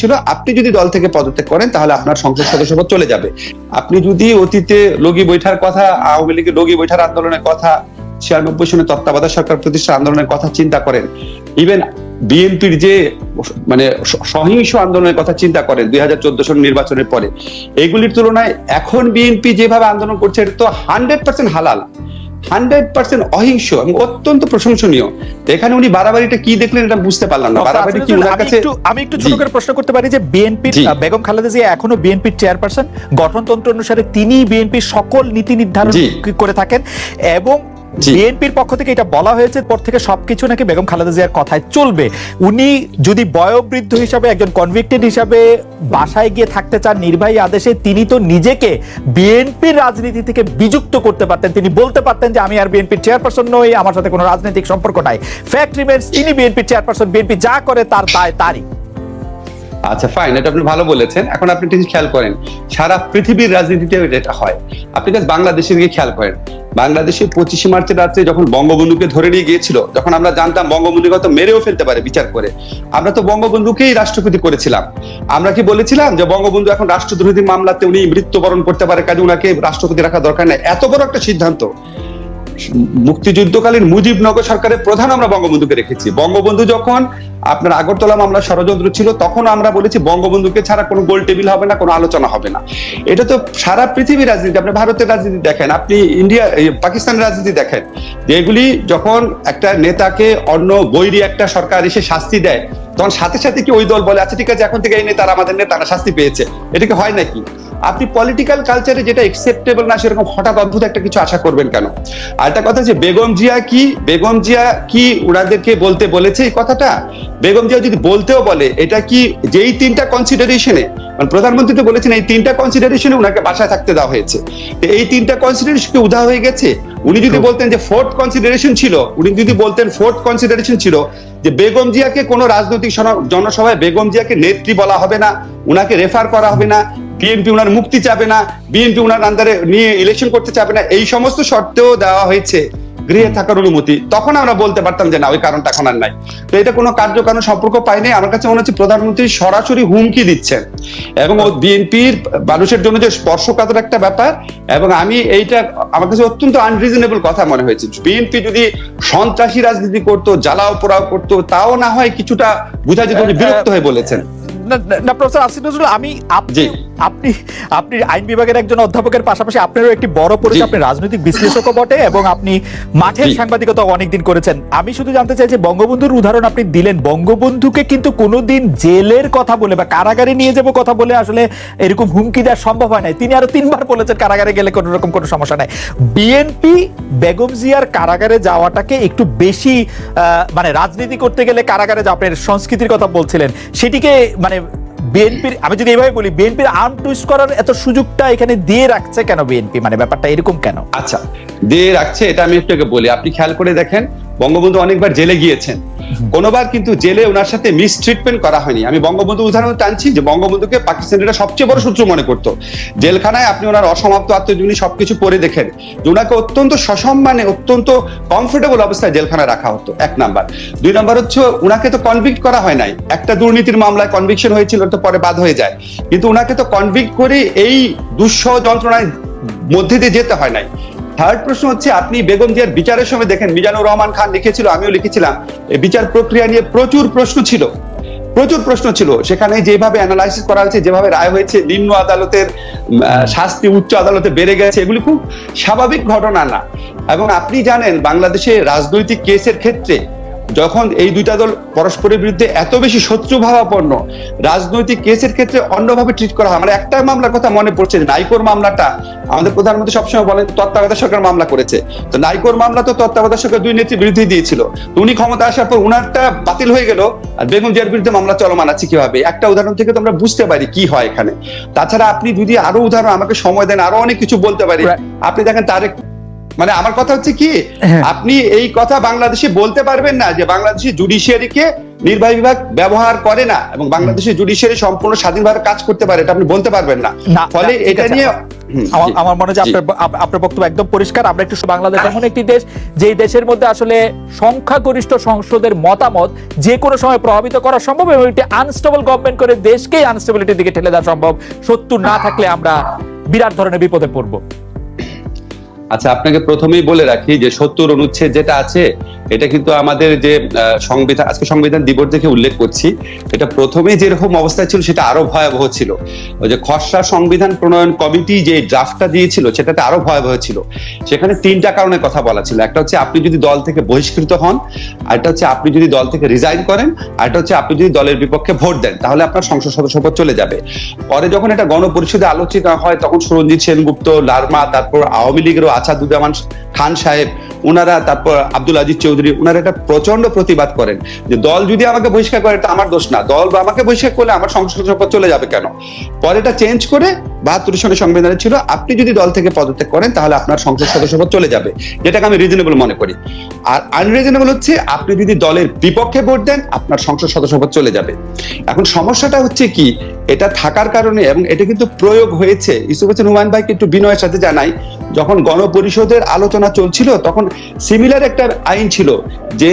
ছিল আপনি যদি দল থেকে পদত্যাগ করেন তাহলে আপনার সংসদ সদস্যপদ চলে যাবে। আপনি যদি অতীতে লগি বৈঠার কথা, আওয়ামী লীগের লগি বৈঠার আন্দোলনের কথা, 96 সনে তত্ত্বাবধায়ক সরকার প্রতিষ্ঠা আন্দোলনের কথা চিন্তা করেন, ইভেন বিএনপির যে মানে সহিংস আন্দোলনের কথা চিন্তা করেন 2014 সন নির্বাচনের পরে, এগুলির তুলনায় এখন বিএনপি যেভাবে আন্দোলন করছে এটা তো 100% হালাল, 100% অহিংস এবং অত্যন্ত প্রশংসনীয়। এখানে উনি বাড়াবাড়িটা কি দেখলেন এটা বুঝতে পারলাম না। বাড়াবাড়ি কি ওনার কাছে? আমি একটু ছোট করে প্রশ্ন করতে পারি যে বিএনপির বেগম খালেদা জিয়া এখনো বিএনপির চেয়ারপারসন, গঠনতন্ত্র অনুসারে তিনি বিএনপির সকল নীতি নির্ধারণ করে থাকেন এবং বিএনপির পক্ষ থেকে এটা বলা হয়েছে পর থেকে সবকিছু নাকি বেগম খালেদা জিয়ার কথায় চলবে। উনি যদি বয়োবৃদ্ধ হিসাবে একজন কনভিক্টেড হিসাবে বাসায় গিয়ে থাকতে চান নির্বাহী আদেশে, তিনি তো নিজেকে বিএনপির রাজনীতি থেকে বিযুক্ত করতে পারতেন, তিনি বলতে পারতেন যে আমি আর বিএনপির চেয়ারপারসন নই, আমার সাথে কোনো রাজনৈতিক সম্পর্ক নাই। ফ্যাক্ট রিমেন্স তিনি বিএনপির চেয়ারপারসন, বিএনপি যা করে তার দায় তারই। আচ্ছা ফাইন, এটা আপনি ভালো বলেছেন। এখন আপনি ঠিক খেয়াল করেন সারা পৃথিবীর রাজনীতিতে এটা হয়। আপনি জাস্ট বাংলাদেশের দিকে খেয়াল করেন, বাংলাদেশে 25 মার্চের রাত্রে যখন বঙ্গবন্ধুকে ধরে নিয়ে গিয়েছিল, যখন আমরা জানতাম বঙ্গবন্ধুকে হয়তো মেরেও ফেলতে পারে বিচার করে, আমরা তো বঙ্গবন্ধুকেই রাষ্ট্রপতি করেছিলাম। আমরা কি বলেছিলাম যে বঙ্গবন্ধু এখন রাষ্ট্রদ্রোহী মামলাতে উনি মৃত্যুবরণ করতে পারে, কাজে উনাকে রাষ্ট্রপতি রাখা দরকার নাই? এত বড় একটা সিদ্ধান্ত। মুক্তিযুদ্ধকালীন মুজিবনগর সরকারের প্রধান আমরা বঙ্গবন্ধুকে রেখেছি। বঙ্গবন্ধু যখন আপনার আগরতলা মামলা ষড়যন্ত্র ছিল তখন আমরা বলেছি বঙ্গবন্ধুকে ছাড়া কোনো গোল টেবিল হবে না, কোনো আলোচনা হবে না। এটা তো সারা পৃথিবীর রাজনীতি। আপনি ভারতের রাজনীতি দেখেন, আপনি পাকিস্তানের রাজনীতি দেখেন, যেগুলি যখন একটা নেতাকে অন্য বৈরী একটা সরকার এসে শাস্তি দেয় তখন সাথে সাথে কি ওই দল বলে আচ্ছা ঠিক আছে এখন থেকে এই নেতারা আমাদের নেতারা শাস্তি পেয়েছে? এটা কি হয় নাকি? আপনি পলিটিক্যাল কালচারে যেটা একসেপ্টেবল না সেরকম হঠাৎ অদ্ভুত একটা কিছু আশা করবেন কেন? আর একটা কথা যে বেগম জিয়া কি ওনাদেরকে বলতে বলেছে এই কথাটা? বেগম জিয়া যদি বলতেও বলে, এটা কি যেই 3টা কনসিডারেশনে, মানে প্রধানমন্ত্রী তো বলেছেন এই 3টা কনসিডারেশনে ওনাকে বাসায় থাকতে দেওয়া হয়েছে, এই 3টা কনসিডারেশন কি উধাও হয়ে গেছে? উনি যদি বলতেন যে ফোর্থ কনসিডারেশন ছিল যে বেগম জিয়াকে কোনো রাজনৈতিক জনসভায় বেগম জিয়াকে নেত্রী বলা হবে না, উনাকে রেফার করা হবে না, বিএনপি উনার মুক্তি চাবে না, বিএনপি উনার আন্ডারে নিয়ে ইলেকশন করতে চাবে না, এই সমস্ত শর্তেও দেওয়া হয়েছে গৃহে থাকার অনুমতি, তখন আমরা বলতে পারতাম যে না ওই কারণটা এখন আর নাই। তো এটা কোনো কার্যকারণ সম্পর্ক পায়নি। আমার কাছে মনে হচ্ছে প্রধানমন্ত্রী সরাসরি হুমকি দিচ্ছেন এবং বিএনপির মানুষের জন্য যে স্পর্শকাতর একটা ব্যাপার, এবং আমি এইটা আমার কাছে অত্যন্ত আনরিজনেবল কথা মনে হয়েছে। বিএনপি যদি সন্ত্রাসী রাজনীতি করতো, জ্বালাও পোড়াও করতো, তাও না হয় কিছুটা বোঝা যেত, বিরক্ত হয়ে বলেছেন। না প্রফেসর আসিফ নজরুল, আপনি আইন বিভাগের একজন অধ্যাপকের পাশাপাশি আপনারও একটি বড় পরিচয়, আপনি রাজনৈতিক বিশ্লেষকও বটে এবং আপনি মাঠের সাংবাদিকতা অনেকদিন করেছেন। আমি শুধু জানতে চাই যে বঙ্গবন্ধুর উদাহরণ আপনি দিলেন, বঙ্গবন্ধুকে কিন্তু কোনোদিন জেলের কথা বলে বা কারাগারে নিয়ে যাবো কথা বলে আসলে এরকম হুমকি দেওয়া সম্ভব হয় নাই। তিনি আরো 3বার বলেছেন কারাগারে গেলে কোনো রকম কোনো সমস্যা নাই। বিএনপি বেগম জিয়ার কারাগারে যাওয়াটাকে একটু বেশি মানে রাজনীতি করতে গেলে কারাগারে যাওয়া, আপনার সংস্কৃতির কথা বলছিলেন, সেটিকে মানে বিএনপির, আমি যদি এইভাবে বলি, বিএনপির আর্ম টুইস্ট করার এত সুযোগটা এখানে দিয়ে রাখছে কেন বিএনপি? মানে ব্যাপারটা এরকম কেন? আচ্ছা, দিয়ে রাখছে এটা আমি একটু বলি। আপনি খেয়াল করে দেখেন বঙ্গবন্ধু অনেকবার জেলে গিয়েছেন, কোনোবার কিন্তু জেলে ওনার সাথে মিসট্রিটমেন্ট করা হয়নি। আমি বঙ্গবন্ধু উদাহরণ টানছি যে বঙ্গবন্ধুকে পাকিস্তানিরা সবচেয়ে বড় শত্রু মনে করতো। জেলখানায় আপনি ওনার অসমাপ্ত আত্মজীবনী সবকিছু পড়ে দেখেন যে ওনাকে অত্যন্ত সসম্মানে, অত্যন্ত কমফোর্টেবল অবস্থায় জেলখানায় রাখা হতো, 1 নাম্বার। 2 নাম্বার হচ্ছে ওনাকে তো কনভিক্ট করা হয় নাই। একটা দুর্নীতির মামলায় কনভিকশন হয়েছিল, তো পরে বাদ হয়ে যায়, কিন্তু ওনাকে তো কনভিক্ট করে এই দুঃসহ যন্ত্রণায় মধ্যে দিয়ে যেতে হয় নাই। থার্ড প্রশ্ন হচ্ছে আপনি বেগম জিয়ার বিচারের সময় দেখেন, মিজানুর রহমান খান লিখেছিল, আমিও লিখেছিলাম, এই বিচার প্রক্রিয়া নিয়ে প্রচুর প্রশ্ন ছিল। সেখানে যেভাবে অ্যানালাইসিস করা হয়েছে, যেভাবে রায় হয়েছে, নিম্ন আদালতের শাস্তি উচ্চ আদালতে বেড়ে গেছে, এগুলি খুব স্বাভাবিক ঘটনা না। এবং আপনি জানেন বাংলাদেশে রাজনৈতিক কেসের ক্ষেত্রে যখন এই 2টা দল পরস্পরের বিরুদ্ধে এত বেশি শত্রুভাবাপন্ন, রাজনৈতিক কেসের ক্ষেত্রে অন্যভাবে ট্রিট করা হয়। আমার একটা মামলার কথা মনে পড়ছে, নাইকোর মামলাটা আমাদের প্রধানমন্ত্রী সবসময় বলেন তত্ত্বাবধায়ক সরকার মামলা করেছে, তো নাইকোর মামলা তো তত্ত্বাবধায়ক সরকার 2 নেত্রীর বিরুদ্ধে দিয়েছিল, তো উনি ক্ষমতা আসার পর উনারটা বাতিল হয়ে গেল আর বেগম জিয়ার বিরুদ্ধে মামলা চলমান আছে কিভাবে? একটা উদাহরণ থেকে তো আমরা বুঝতে পারি কি হয় এখানে। তাছাড়া আপনি যদি আরো উদাহরণ আমাকে সময় দেন আরো অনেক কিছু বলতে পারি। আপনি দেখেন তারেক, মানে আমার কথা হচ্ছে কি, আপনি এই কথা বাংলাদেশে বলতে পারবেন না যে বাংলাদেশি জুডিশিয়ারিকে নির্বাহী বিভাগ ব্যবহার করে না এবং বাংলাদেশের জুডিশিয়ারি সম্পূর্ণ স্বাধীনভাবে কাজ করতে পারে, এটা আপনি বলতে পারবেন না। ফলে এটা নিয়ে আমার মনে হয় আপনার বক্তব্য একদম পরিষ্কার। আমরা একটু বাংলাদেশ এমন একটি দেশ যে দেশের মধ্যে আসলে সংখ্যাগরিষ্ঠ সংসদের মতামত যে কোনো সময় প্রভাবিত করা সম্ভব এবং একটি আনস্টেবল গভর্নমেন্ট করে দেশকেই আনস্টেবিলিটির দিকে ঠেলে দেওয়া সম্ভব। সত্য না থাকলে আমরা বিরাট ধরনের বিপদে পড়ব। আচ্ছা, আপনাকে প্রথমেই বলে রাখি যে ৭০ অনুচ্ছেদ যেটা আছে এটা কিন্তু আমাদের যে সংবিধান, আজকে সংবিধান দিবস দেখে উল্লেখ করছি, এটা প্রথমে যেরকম অবস্থায় ছিল সেটা আরো ভয়াবহ ছিল। ওই যে খসড়া সংবিধান প্রণয়ন কমিটি যে ড্রাফটটা দিয়েছিল সেটাতে আরো ভয়াবহ ছিল। সেখানে ৩টা কারণে কথা বলা ছিল। একটা হচ্ছে আপনি যদি দল থেকে বহিষ্কৃত হন, আরেকটা হচ্ছে আপনি যদি দল থেকে রিজাইন করেন, আরেকটা হচ্ছে আপনি যদি দলের বিপক্ষে ভোট দেন তাহলে আপনার সংসদ সদস্যপদ চলে যাবে। পরে যখন এটা গণপরিষদে আলোচিত হয় তখন সুরঞ্জিত সেনগুপ্ত, লারমা, তারপর আওয়ামী লীগেরও আসাদুজ্জামান খান সাহেব, ওনারা, তারপর আব্দুল আজিজ চৌধুরী, ওনারা এটা প্রচন্ড প্রতিবাদ করেন যে দল যদি আমাকে বহিষ্কার করে এটা আমার দোষ না, দল বা আমাকে বহিষ্কার করলে আমার সংসদ সদস্যপদ চলে যাবে কেন। পরে এটা চেঞ্জ করে ৭২ সনের সংবিধানে ছিল আপনি যদি দল থেকে পদত্যাগ করেন তাহলে আপনার সংসদ সদস্যপদ চলে যাবে, যেটাকে আমি রিজনেবল মনে করি। আর আনরিজনেবল হচ্ছে আপনি যদি দলের বিপক্ষে ভোট দেন আপনার সংসদ সদস্যপদ চলে যাবে। এখন সমস্যাটা হচ্ছে কি, এটা থাকার কারণে এবং এটা কিন্তু প্রয়োগ হয়েছে। ইউসুফ হোসেন হুমায়ুন ভাইকে একটু বিনয়ের সাথে জানাই, যখন গণপরিষদের আলোচনা চলছিল তখন সিমিলার একটা আইন ছিল যে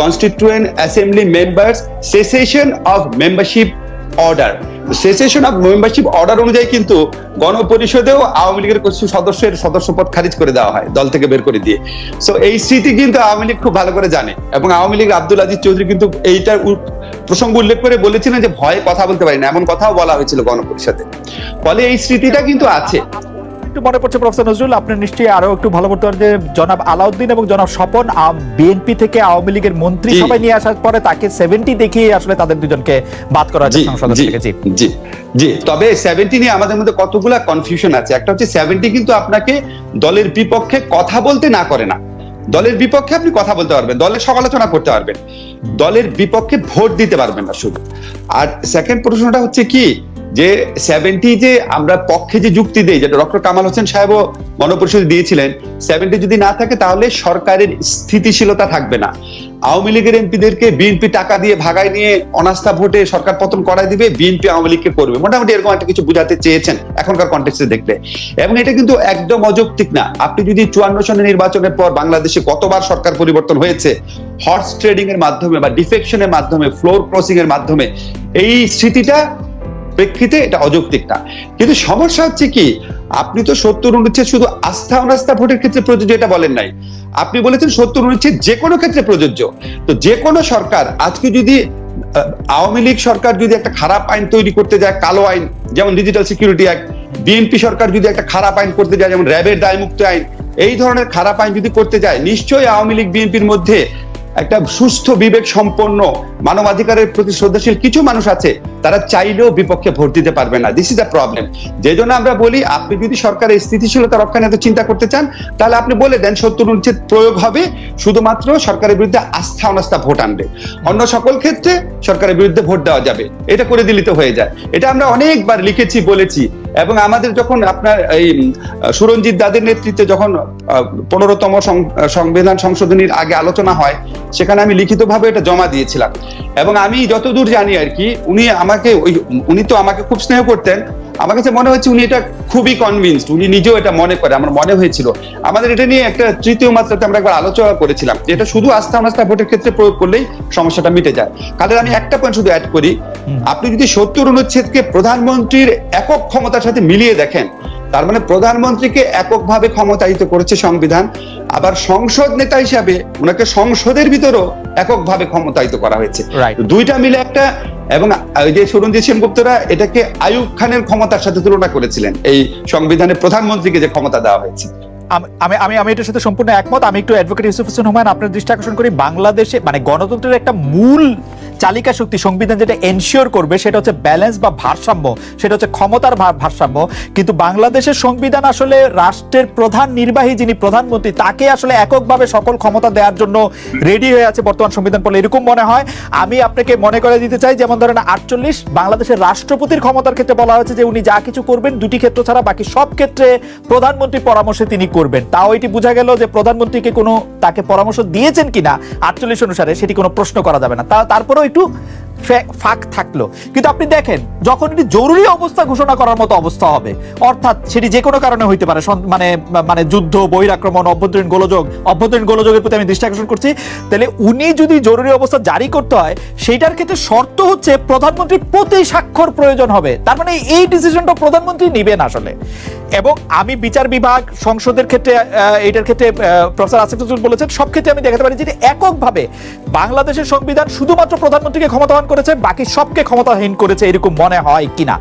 constituent assembly members cessation of membership order. Cessation of membership order অনুযায়ী কিন্তু গণপরিষদেও আওয়ামী লীগের কিছু সদস্যের সদস্যপদ খারিজ করে দেওয়া হয় দল থেকে বের করে দিয়ে। সো এই স্মৃতি কিন্তু আওয়ামী লীগ খুব ভালো করে জানে এবং আওয়ামী লীগ আব্দুল আজিজ চৌধুরী কিন্তু এইটার প্রসঙ্গ উল্লেখ করে বলেছিলেন যে ভয়ে কথা বলতে পারি না, এমন কথাও বলা হয়েছিল গণপরিষদে। ফলে এই স্মৃতিটা কিন্তু আছে। একটু মনে পড়ছে প্রফেসর নজরুল, আপনি নিশ্চয়ই আরো একটু ভালো বলতে পারেন যে জনাব আলাউদ্দিন এবং জনাব স্বপন বিএনপি থেকে আওয়ামী লীগের মন্ত্রী সবাই নিয়ে আসার পরে তাকে 70 দেখিয়ে আসলে তাদের দুজনকে বাদ করা হয়েছে সংসদ থেকে। জি জি, তবে 70 নিয়ে আমাদের মধ্যে কতগুলা কনফিউশন আছে। একটা হচ্ছে 70 কিন্তু আপনাকে দলের বিপক্ষে কথা বলতে না করে না। দলের বিপক্ষে আপনি কথা বলতে পারবেন, দলের সমালোচনা করতে পারবেন, দলের বিপক্ষে ভোট দিতে পারবেন না শুধু। আর সেকেন্ড প্রশ্নটা হচ্ছে কি যে 70 যে আমরা পক্ষে যে যুক্তি দেই, যেটা ডক্টর কামাল হোসেন সাহেবও গণপরিষদে দিয়েছিলেন, 70 যদি না থাকে তাহলে সরকারের স্থিতিশীলতা থাকবে না। আওয়ামী লীগের এমপিদেরকে বিএনপি টাকা দিয়ে ভাগায় নিয়ে অনাস্থা ভোটে সরকার পতন করায় দিবে, বিএনপি আওয়ামী লীগকে করবে, মোটামুটি এরকম একটা কিছু বুঝাতে চেয়েছেন এখনকার কনটেক্সটে দেখলে। এবং এটা কিন্তু একদম অযৌক্তিক না। আপনি যদি 54 সনের নির্বাচনের পর বাংলাদেশে কতবার সরকার পরিবর্তন হয়েছে, হর্স ট্রেডিং এর মাধ্যমে বা ডিফেকশনের মাধ্যমে, ফ্লোর ক্রসিং এর মাধ্যমে, এই স্মৃতিটা প্রেক্ষিতে এটা অযৌক্তিক না। কিন্তু সমস্যা হচ্ছে কি, আপনি তো ৭০ অনুচ্ছেদ শুধু আস্থা অনাস্থা ভোটের ক্ষেত্রে প্রযোজ্য এটা বলেন নাই, আপনি বলেছেন ৭০ অনুচ্ছেদ যে কোনো ক্ষেত্রে প্রযোজ্য। তো যে কোনো সরকার আজকে যদি আওয়ামী লীগ সরকার যদি একটা খারাপ আইন তৈরি করতে যায়, কালো আইন যেমন ডিজিটাল সিকিউরিটি অ্যাক্ট, বিএনপি সরকার যদি একটা খারাপ আইন করতে যায় যেমন র্যাবের দায়মুক্ত আইন, এই ধরনের খারাপ আইন যদি করতে যায়, নিশ্চয়ই আওয়ামী লীগ বিএনপির মধ্যে একটা সুস্থ বিবেক সম্পন্ন মানবাধিকারের প্রতি শ্রদ্ধাশীল কিছু মানুষ আছে, তারা চাইলেও বিপক্ষে ভোট দিতে পারবে না। This is the problem. যে জন্য আমরা বলি আপনি যদি সরকারের স্থিতিশীলতা রক্ষা নিয়ে চিন্তা করতে চান তাহলে আপনি বলে দেন ৭০ অনুচ্ছেদ প্রয়োগ হবে শুধুমাত্র সরকারের বিরুদ্ধে আস্থা অনাস্থা ভোট আনবে, অন্য সকল ক্ষেত্রে সরকারের বিরুদ্ধে ভোট দেওয়া যাবে, এটা করে দিলে তো হয়ে যায়। এটা আমরা অনেকবার লিখেছি, বলেছি। এবং আমাদের যখন আপনার এই সুরঞ্জিত দাদের নেতৃত্বে যখন 15তম সংবিধান সংশোধনীর আগে আলোচনা হয়, সেখানে আমি লিখিতভাবে এটা জমা দিয়েছিলাম। এবং আমি যতদূর জানি আর কি, উনি তো আমাকে খুব স্নেহ করতেন। আমার কাছে মনে হচ্ছে উনি এটা খুবই কনভিন্সড, উনি নিজেও এটা মনে করে, আমার মনে হয়েছিল। আমাদের এটা নিয়ে একটা তৃতীয় মাত্রাতে আমরা একবার আলোচনা করেছিলাম যে এটা শুধু আস্থা অনাস্থা ভোটের ক্ষেত্রে প্রয়োগ করলেই সমস্যাটা মিটে যায়। কারণ আমি একটা পয়েন্ট শুধু অ্যাড করি, আপনি যদি ৭০ অনুচ্ছেদকে প্রধানমন্ত্রীর একক ক্ষমতার সাথে মিলিয়ে দেখেন, তার মানে প্রধানমন্ত্রীকে এককভাবে ক্ষমতায়িত করেছে সংবিধান, আবার সংসদ নেতা হিসাবে ওনাকে সংসদের ভিতরও এককভাবে ক্ষমতায়িত করা হয়েছে। দুইটা মিলে একটা, এবং যে সুরঞ্জিত সেনগুপ্তরা এটাকে আইয়ুব খানের ক্ষমতার সাথে তুলনা করেছিলেন, এই সংবিধানে প্রধানমন্ত্রীকে যে ক্ষমতা দেওয়া হয়েছে। আমি এটার সাথে সম্পূর্ণ একমত। আমি একটু অ্যাডভোকেট ইউসুফ হোসেন হুমায়ুন আপনার দৃষ্টি আকর্ষণ করি। বাংলাদেশে মানে গণতন্ত্রের একটা মূল চালিকা শক্তি সংবিধান যেটা এনশিওর করবে সেটা হচ্ছে ব্যালেন্স বা ভারসাম্য, সেটা হচ্ছে ক্ষমতার ভারসাম্য। কিন্তু বাংলাদেশের সংবিধান আসলে রাষ্ট্রের প্রধান নির্বাহী যিনি প্রধানমন্ত্রী তাকে আসলে এককভাবে সকল ক্ষমতা দেওয়ার জন্য রেডি হয়ে আছে বর্তমান সংবিধান পড়লে, এরকম মনে হয়। আমি আপনাকে মনে করে দিতে চাই, যেমন ধরেন 48 বাংলাদেশের রাষ্ট্রপতির ক্ষমতার ক্ষেত্রে বলা হয়েছে যে উনি যা কিছু করবেন দুটি ক্ষেত্র ছাড়া বাকি সব ক্ষেত্রে প্রধানমন্ত্রীর পরামর্শে তিনি করবেন। তাও এটি বোঝা গেল যে প্রধানমন্ত্রীকে কোনো তাকে পরামর্শ দিয়েছেন কিনা 48 অনুসারে সেটি কোনো প্রশ্ন করা যাবে না। তারপরেও একটু ফাঁক থাকলো। কিন্তু আপনি দেখেন যখন এটি জরুরি অবস্থা ঘোষণা করার মতো অবস্থা হবে, অর্থাৎ সেটি যে কোনো কারণে হইতে পারে, মানে মানে যুদ্ধ, বহিরাক্রমণ, অভ্যন্তরীণ গোলযোগের প্রতি আমি দৃষ্টি আকর্ষণ করছি, তাহলে উনি যদি জরুরি অবস্থা জারি করতে হয় সেইটার ক্ষেত্রে শর্ত হচ্ছে প্রধানমন্ত্রীর প্রতি স্বাক্ষর প্রয়োজন হবে। তার মানে এই ডিসিশনটা প্রধানমন্ত্রী নেবেন আসলে। এবং আমি বিচার বিভাগ, সংসদের ক্ষেত্রে, এইটার ক্ষেত্রে প্রফেসর আসিফ নজরুল বলেছেন, সব ক্ষেত্রে আমি দেখাতে পারি যে এককভাবে বাংলাদেশের সংবিধান শুধুমাত্র প্রধানমন্ত্রীকে ক্ষমতাবান করেছে, বাকি সবকে ক্ষমতাহীন করেছে, এরকম মনে হয় কিনা।